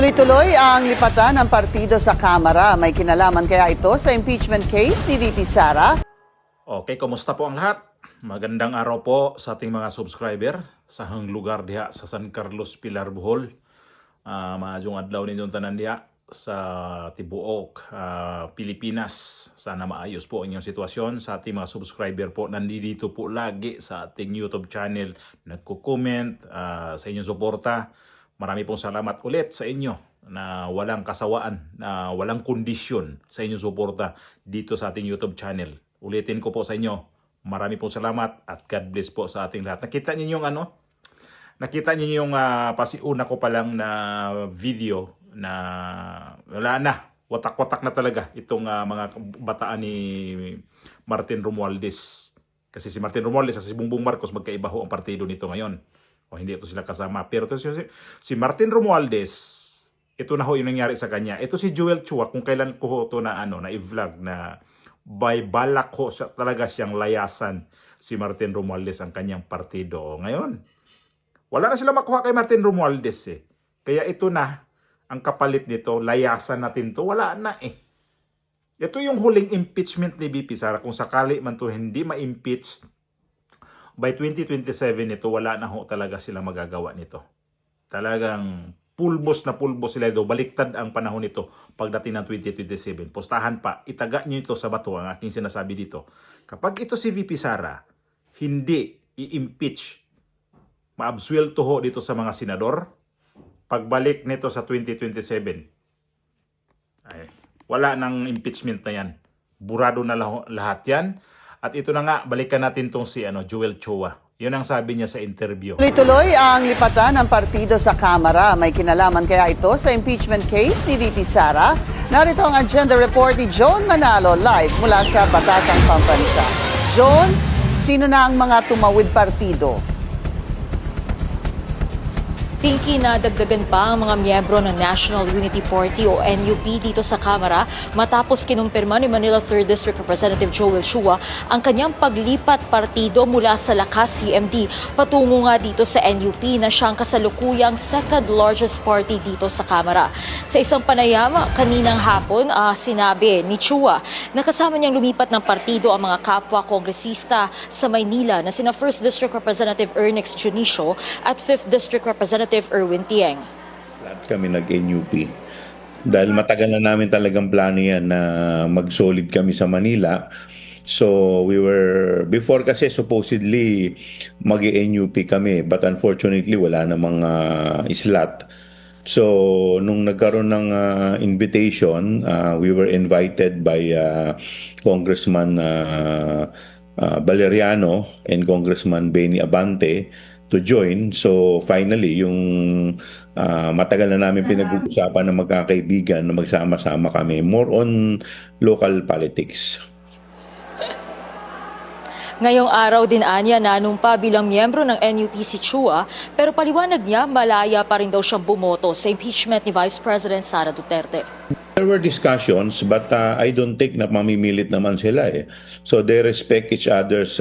Tuloy-tuloy ang lipatan ng partido sa Kamara. May kinalaman kaya ito sa impeachment case ni VP Sara? Okay, kumusta po ang lahat? Magandang araw po sa ating mga subscriber sa hang lugar diha sa San Carlos, Pilar, Bohol. Maadjong adlaw ninyong tanan diha sa tibuok Pilipinas. Sana maayos po inyong sitwasyon. Sa ating mga subscriber po, nandito po lagi sa ating YouTube channel, nagko-comment sa inyong suporta. Marami pong salamat ulit sa inyo na walang kasawaan, na walang kondisyon sa inyong suporta dito sa ating YouTube channel. Ulitin ko po sa inyo, marami pong salamat at God bless po sa ating lahat. Nakita niyo yung Nakita niyo yung pasiuna ko pa lang na video na wala na, watak-watak na talaga itong mga bataan ni Martin Romualdez. Kasi si Martin Romualdez at si Bongbong Marcos magkaiba ho ang partido nito ngayon. O hindi ito sila kasama. Pero ito si Martin Romualdez, ito na ho yung nangyari sa kanya. Ito si Joel Chua, kung kailan ko ho ito na i-vlog na by balak ho talaga siyang layasan si Martin Romualdez ang kanyang partido. O, ngayon, wala na sila makuha kay Martin Romualdez eh. Kaya ito na, ang kapalit nito, layasan natin to. Wala na eh. Ito yung huling impeachment ni VP Sara. Kung sakali man to hindi ma-impeach, by 2027 ito, wala na ho talaga sila magagawa nito. Talagang pulbos na pulbos sila ito. Baliktad ang panahon nito pagdating ng 2027. Postahan pa, itaga nyo ito sa bato, ang aking sinasabi dito. Kapag ito si VP Sara, hindi i-impeach, maabsuelto ho dito sa mga senador, pagbalik nito sa 2027, ay, wala nang impeachment na yan. Burado na lahat yan. At ito na nga, balikan natin tong si Joel Chua. Yun ang sabi niya sa interview. Tuloy-tuloy ang lipatan ng partido sa Kamara. May kinalaman kaya ito sa impeachment case ni VP Sara? Narito ang agenda report ni John Manalo live mula sa Batasang Pambansa. John, sino na ang mga tumawid partido? Pinky, na dagdagan pa ang mga miyembro ng National Unity Party o NUP dito sa Kamara matapos kinumpirma ni Manila 3rd District Representative Joel Chua ang kanyang paglipat partido mula sa Lakas CMD patungo nga dito sa NUP na siyang kasalukuyang second largest party dito sa Kamara. Sa isang panayam kaninang hapon, sinabi ni Chua na kasama niyang lumipat ng partido ang mga kapwa kongresista sa Maynila na sina 1st District Representative Ernix Junicio at 5th District Representative Erwin Tieng. Lahat kami nag-NUP. Dahil matagal na namin talagang plano yan na mag-solid kami sa Manila. So before kasi supposedly mag-NUP kami, but unfortunately wala namang slot. So nung nagkaroon ng invitation, we were invited by Congressman Valeriano and Congressman Benny Abante to join. So finally, yung matagal na namin pinag-uusapan na magkakaibigan na magsama-sama kami, more on local politics. Ngayong araw din anya nanumpa bilang miyembro ng NUP si Chua, pero paliwanag niya malaya pa rin daw siyang bumoto sa impeachment ni Vice President Sara Duterte. There were discussions, but I don't think na mamimilit naman sila eh. So they respect each other's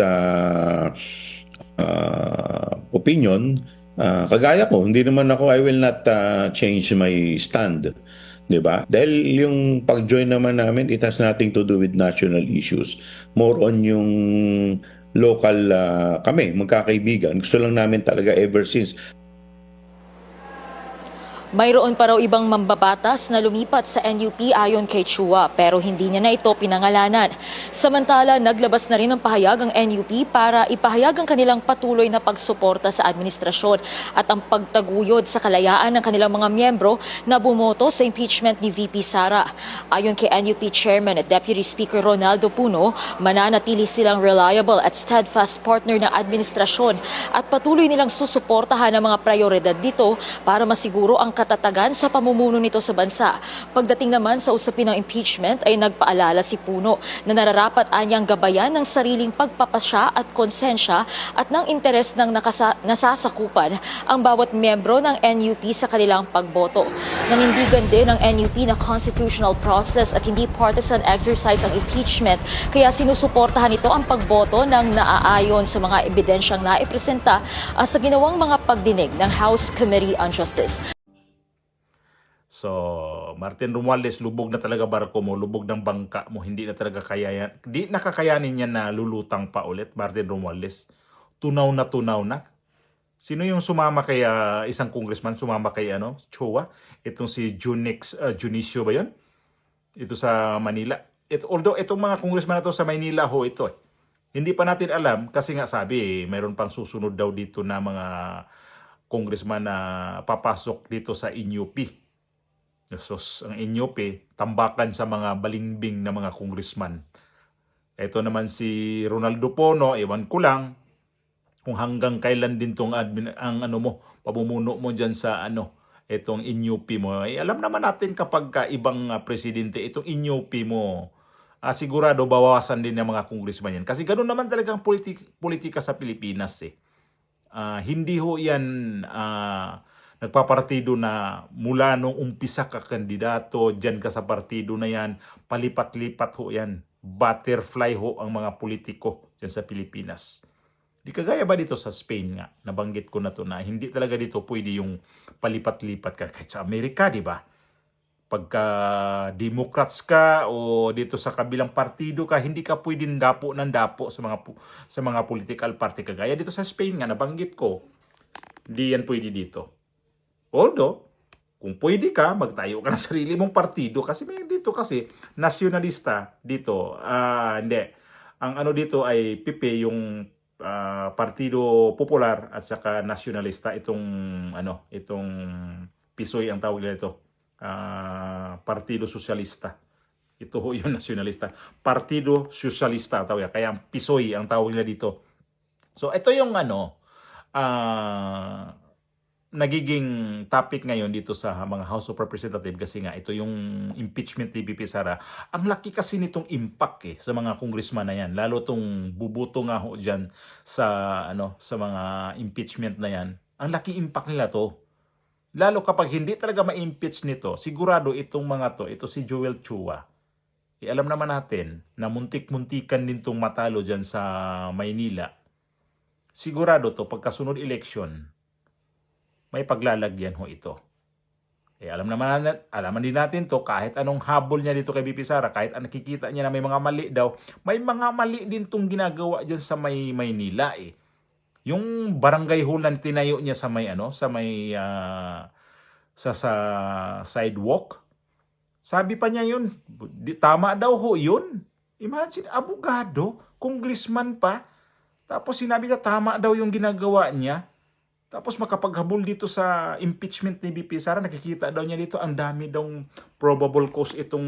opinion. Kagaya ko, hindi naman ako, I will not change my stand. Diba? Dahil yung pag-join naman namin, it has nothing to do with national issues. More on yung local kami, magkakaibigan. Gusto lang namin talaga ever since. Mayroon pa raw ibang mambabatas na lumipat sa NUP ayon kay Chua pero hindi niya na ito pinangalanan. Samantala, naglabas na rin ng pahayag ang NUP para ipahayag ang kanilang patuloy na pagsuporta sa administrasyon at ang pagtaguyod sa kalayaan ng kanilang mga miyembro na bumoto sa impeachment ni VP Sara. Ayon kay NUP Chairman at Deputy Speaker Ronaldo Puno, mananatili silang reliable at steadfast partner ng administrasyon at patuloy nilang susuportahan ang mga prioridad dito para masiguro ang katatagan sa pamumuno nito sa bansa. Pagdating naman sa usapin ng impeachment ay nagpaalala si Puno na nararapat anyang gabayan ng sariling pagpapasya at konsensya at ng interes ng nasasakupan ang bawat miyembro ng NUP sa kanilang pagboto. Nanindigan din ng NUP na constitutional process at hindi partisan exercise ang impeachment kaya sinusuportahan ito ang pagboto ng naaayon sa mga ebidensyang naipresenta sa ginawang mga pagdinig ng House Committee on Justice. So, Martin Romualdez, lubog na talaga barko mo, lubog ng bangka mo, hindi na talaga kaya yan. Di nakakayanin niya na lulutang pa ulit, Martin Romualdez. Tunaw na tunaw na. Sino yung sumama kay isang congressman, sumama kay Chua? Itong si Junicio ba yun? Ito sa Manila. Although itong mga congressman na to sa Manila ho ito eh. Hindi pa natin alam kasi nga sabi mayroon pang susunod daw dito na mga congressman na papasok dito sa NUP. So, ang NUP, tambakan sa mga balingbing na mga congressman. Ito naman si Ronaldo Pono, ewan ko lang kung hanggang kailan din tong pamumuno mo diyan sa itong NUP mo. Alam naman natin kapag ibang presidente, itong NUP mo, sigurado bawasan din ng mga congressman yan. Kasi ganoon naman talaga ang politika sa Pilipinas eh. Hindi ho yan nagpapartido na mula nung umpisa ka kandidato, dyan ka sa partido na yan, palipat-lipat ho yan. Butterfly ho ang mga politiko dyan sa Pilipinas. Di kagaya ba dito sa Spain nga, nabanggit ko na to na hindi talaga dito pwede yung palipat-lipat ka. Kahit sa Amerika, di ba? Pagka Democrats ka o dito sa kabilang partido ka, hindi ka pwedeng dapo ng dapo sa mga political party. Kagaya dito sa Spain nga, nabanggit ko, hindi yan pwede dito. Although, kung pwede ka, magtayo ka ng sarili mong partido kasi may dito kasi nasyonalista dito. Hindi. Ang dito ay PP yung Partido Popular at saka nasyonalista itong PSOE ang tawag nila ito. Partido Sosyalista. Ito ho yung nasyonalista. Partido Sosyalista tawag. Kaya ang PSOE ang tawag nila dito. So ito yung nagiging topic ngayon dito sa mga House of Representatives kasi nga ito yung impeachment ni VP Sara. Ang laki kasi nitong impact sa mga congressman na yan. Lalo tong bubuto nga ho dyan sa mga impeachment na yan. Ang laki impact nila to. Lalo kapag hindi talaga ma-impeach nito, sigurado itong mga to, ito si Joel Chua. Alam naman natin na muntik-muntikan din tong matalo dyan sa Maynila. Sigurado to pagkasunod election, may paglalagyan ho ito. Alaman din natin to kahit anong habol niya dito kay BP Sara, kahit nakikita niya na may mga mali daw, may mga mali din tong ginagawa diyan sa Maynila eh. Yung barangay hall na tinayo niya sa sa sidewalk. Sabi pa niya yun, tama daw ho yun. Imagine, abogado, congressman pa. Tapos sinabi niya tama daw yung ginagawa niya. Tapos makapaghabol dito sa impeachment ni BP Sara, nakikita daw niya dito ang dami daw probable cause itong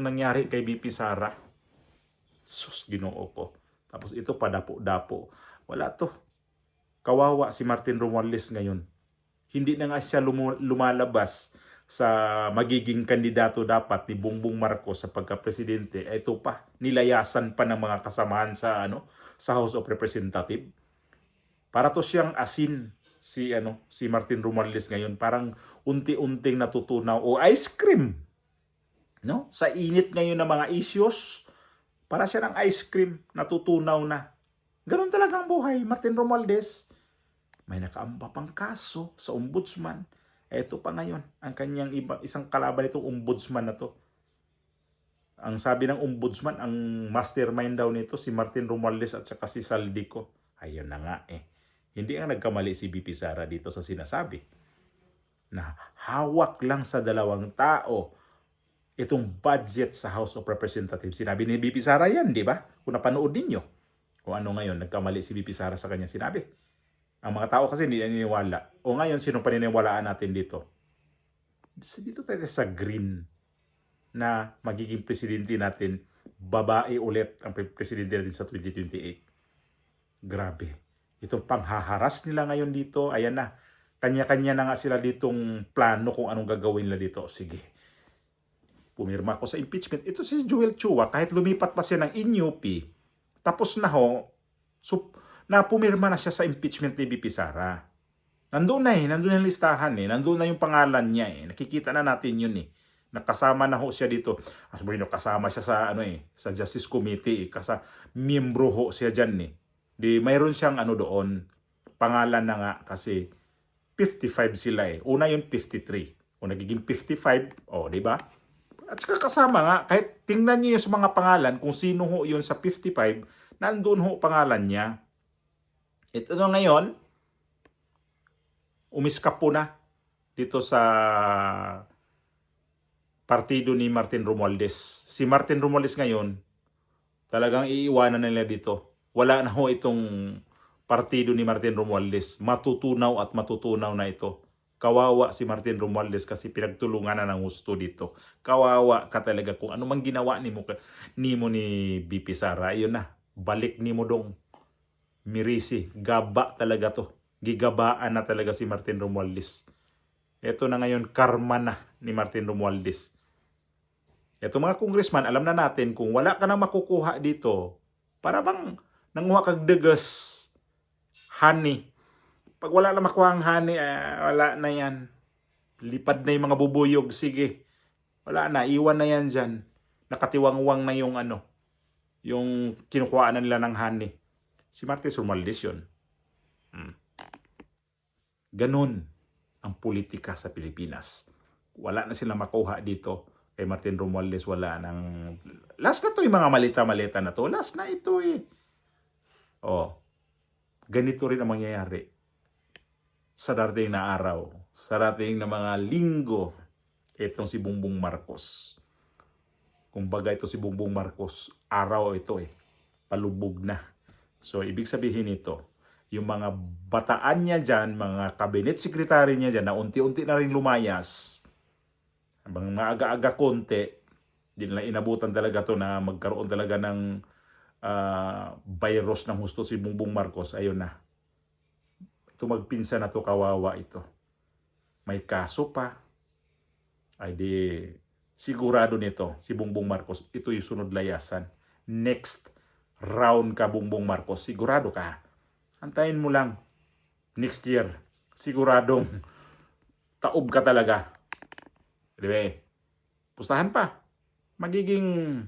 nangyari kay BP Sara. Sus, Ginoo ko. Tapos ito padapo-dapo. Wala to. Kawawa si Martin Romualdez ngayon. Hindi na nga siya lumalabas sa magiging kandidato dapat ni Bongbong Marcos sa pagka-presidente. Ito pa, nilayasan pa ng mga kasamahan sa House of Representatives. Para to siyang asin si Martin Romualdez ngayon, parang unti-unting natutunaw o ice cream sa init ngayon ng mga issues. Para siya ng ice cream, natutunaw na. Ganun talaga ang buhay, Martin Romualdez. May nakaamba pang kaso sa ombudsman. Ito pa ngayon ang kanyang isang kalaban itong ombudsman na to. Ang sabi ng ombudsman, ang mastermind daw nito si Martin Romualdez at saka si Saldico. Ayun na nga Hindi ang nagkamali si BP Sara dito sa sinasabi na hawak lang sa dalawang tao itong budget sa House of Representatives. Sinabi ni BP Sara yan, di ba? Kung napanood ninyo. Kung ano ngayon, nagkamali si BP Sara sa kanya sinabi. Ang mga tao kasi hindi naniniwala. O ngayon, sino paniniwalaan natin dito? Dito tayo sa green na magiging presidente natin, babae ulit ang presidente natin sa 2028. Grabe. Itong panghaharas nila ngayon dito, ayan na. Kanya-kanya na nga sila ditong plano kung anong gagawin nila dito. Sige. Pumirma ko sa impeachment. Ito si Joel Chua, kahit lumipat pa siya ng NUP, tapos na ho, na pumirma na siya sa impeachment ni BP Sara. Nandun na nandun yung listahan nandun na yung pangalan niya Nakikita na natin yun Nakasama na ho siya dito. Kasama siya sa sa Justice Committee miyembro ho siya diyan Di mayroon siyang doon, pangalan na nga kasi 55 sila Una yung 53. O nagiging 55, o di ba? At saka kasama nga, kahit tingnan niyo sa mga pangalan, kung sino ho yun sa 55, nandun ho pangalan niya. Ito na ngayon, umiskap po na dito sa partido ni Martin Romualdez. Si Martin Romualdez ngayon, talagang iiwanan nila dito. Wala na ho itong partido ni Martin Romualdez. Matutunaw at matutunaw na ito. Kawawa si Martin Romualdez kasi pinagtulungan na ng gusto dito. Kawawa ka talaga kung ano mang ginawa ni mo ni BP Sara. Ayun na, balik ni mo dong. Mirisi, gaba talaga to. Gigabaan na talaga si Martin Romualdez. Ito na ngayon, karma na ni Martin Romualdez. Ito mga congressman, alam na natin kung wala ka na makukuha dito, para bang nanguha kag degas, honey. Pag wala na makuha ang honey, wala na yan. Lipad na yung mga bubuyog, sige. Wala na, iwan na yan dyan. Nakatiwangwang na yung yung kinukuhaan na nila ng honey. Si Martin Romualdez yun. Ganun ang politika sa Pilipinas. Wala na sila makuha dito. Kay Martin Romualdez wala nang... Last na to yung mga malita-malita na to. Last na ito eh. Ganito rin ang mangyayari sa darating na araw. Sa darating na mga linggo. Itong si Bongbong Marcos. Kumbaga ito si Bongbong Marcos, araw ito eh. Palubog na. So ibig sabihin ito, yung mga bataan niya dyan, mga cabinet secretary niya dyan, na unti-unti na rin lumayas, habang maaga-aga konti, di nila inabutan talaga to na magkaroon talaga ng virus ng husto si Bongbong Marcos. Ayun na. Ito magpinsan na to, kawawa ito. May kaso pa. Ay di, sigurado nito, si Bongbong Marcos, ito yung sunod layasan. Next round ka, Bongbong Marcos, sigurado ka. Antayin mo lang. Next year, siguradong taob ka talaga. Diba? Pustahan pa. Magiging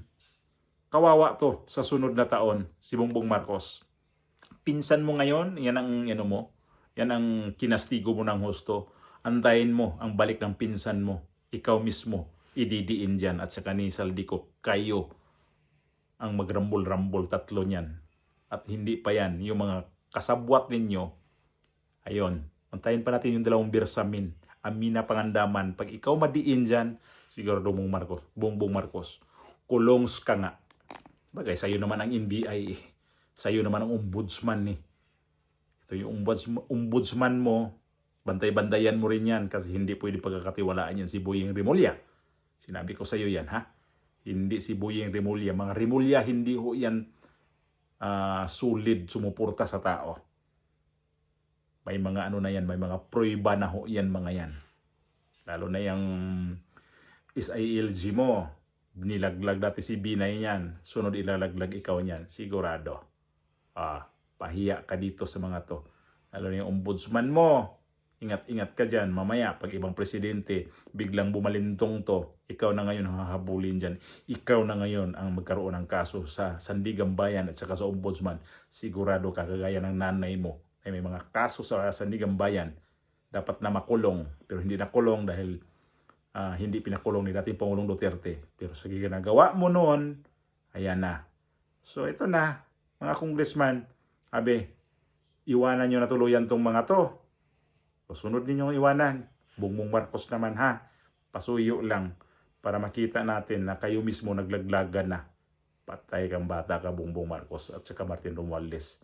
kawawa to sa sunod na taon, si Bongbong Marcos. Pinsan mo ngayon, yan ang yan ang kinastigo mo ng husto. Antayin mo ang balik ng pinsan mo. Ikaw mismo, ididiin dyan. At saka ni Saldico, kayo ang magrambol-rambol, tatlo niyan. At hindi pa yan, yung mga kasabwat ninyo, ayun, antayin pa natin yung dalawang birsamin, Amina Pangandaman. Pag ikaw madiin dyan, siguro Bongbong Marcos, kulongs ka nga. Bagay, sa'yo naman ang NBI eh. Sa'yo naman ang ombudsman eh. Ito yung ombudsman mo, bantay-bantayan mo rin yan kasi hindi pwede pagkakatiwalaan yan si Boyeng Rimulya. Sinabi ko sa'yo yan ha. Hindi si Boyeng Rimulya. Mga Rimulya, hindi ho yan sulid sumuporta sa tao. May mga na yan, may mga prueba na ho yan mga yan. Lalo na yung SILG mo, nilaglag dati si Binay yan, sunod ilalaglag ikaw niyan, sigurado. Pahiya ka dito sa mga to. Lalo na yung ombudsman mo, ingat-ingat ka dyan. Mamaya, pag ibang presidente, biglang bumalintong to, ikaw na ngayon ang hahabulin dyan. Ikaw na ngayon ang magkaroon ng kaso sa Sandigan Bayan at saka sa ombudsman. Sigurado ka, kagaya ng nanay mo, ay may mga kaso sa Sandigan Bayan. Dapat na makulong, pero hindi nakulong dahil hindi pinakulong ni dating Pangulong Duterte. Pero sa ginagawa mo noon, ayan na. So ito na, mga congressman, iwanan nyo na tuluyan tong mga to. Sunod ninyong iwanan. Bongbong Marcos naman ha. Pasuyo lang para makita natin na kayo mismo naglaglagan na. Patay kang bata ka, Bongbong Marcos at saka Martin Romualdez.